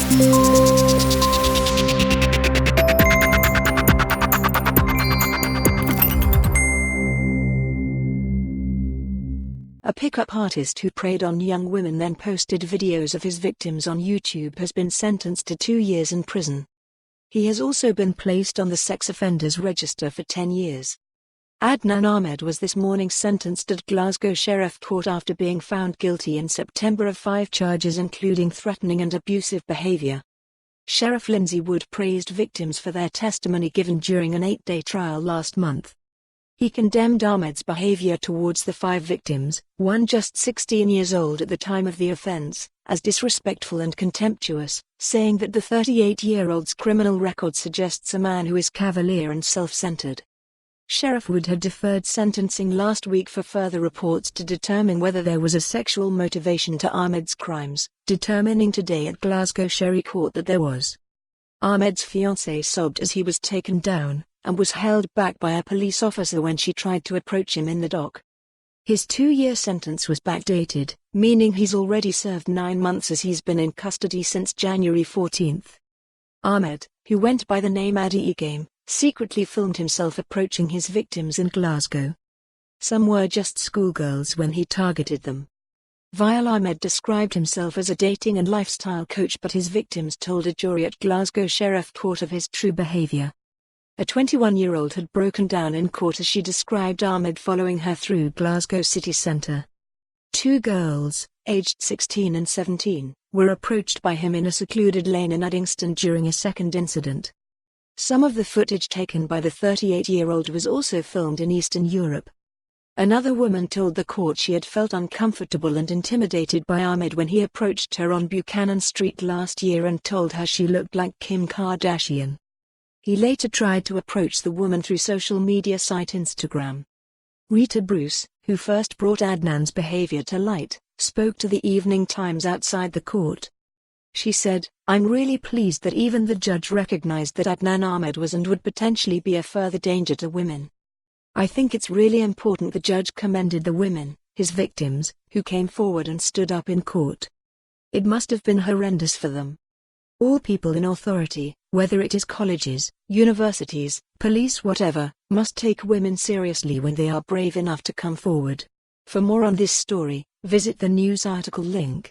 A pickup artist who preyed on young women then posted videos of his victims on YouTube has been sentenced to 2 years in prison. He has also been placed on the sex offenders register for 10 years. Adnan Ahmed was this morning sentenced at Glasgow Sheriff Court after being found guilty in September of 5 charges including threatening and abusive behaviour. Sheriff Lindsay Wood praised victims for their testimony given during an 8-day trial last month. He condemned Ahmed's behaviour towards the 5 victims, one just 16 years old at the time of the offence, as disrespectful and contemptuous, saying that the 38-year-old's criminal record suggests a man who is cavalier and self-centered. Sheriff Wood had deferred sentencing last week for further reports to determine whether there was a sexual motivation to Ahmed's crimes, determining today at Glasgow Sherrie Court that there was. Ahmed's fiancée sobbed as he was taken down, and was held back by a police officer when she tried to approach him in the dock. His 2-year sentence was backdated, meaning he's already served 9 months as he's been in custody since January 14. Ahmed, who went by the name Addy-A-Game, secretly filmed himself approaching his victims in Glasgow. Some were just schoolgirls when he targeted them. While Ahmed described himself as a dating and lifestyle coach, but his victims told a jury at Glasgow Sheriff Court of his true behaviour. A 21-year-old had broken down in court as she described Ahmed following her through Glasgow city centre. 2 girls, aged 16 and 17, were approached by him in a secluded lane in Uddingston during a second incident. Some of the footage taken by the 38-year-old was also filmed in Eastern Europe. Another woman told the court she had felt uncomfortable and intimidated by Ahmed when he approached her on Buchanan Street last year and told her she looked like Kim Kardashian. He later tried to approach the woman through social media site Instagram. Rita Bruce, who first brought Adnan's behavior to light, spoke to the Evening Times outside the court. She said, "I'm really pleased that even the judge recognized that Adnan Ahmed was and would potentially be a further danger to women. I think it's really important." The judge commended the women, his victims, who came forward and stood up in court. "It must have been horrendous for them. All people in authority, whether it is colleges, universities, police, whatever, must take women seriously when they are brave enough to come forward." For more on this story, visit the news article link.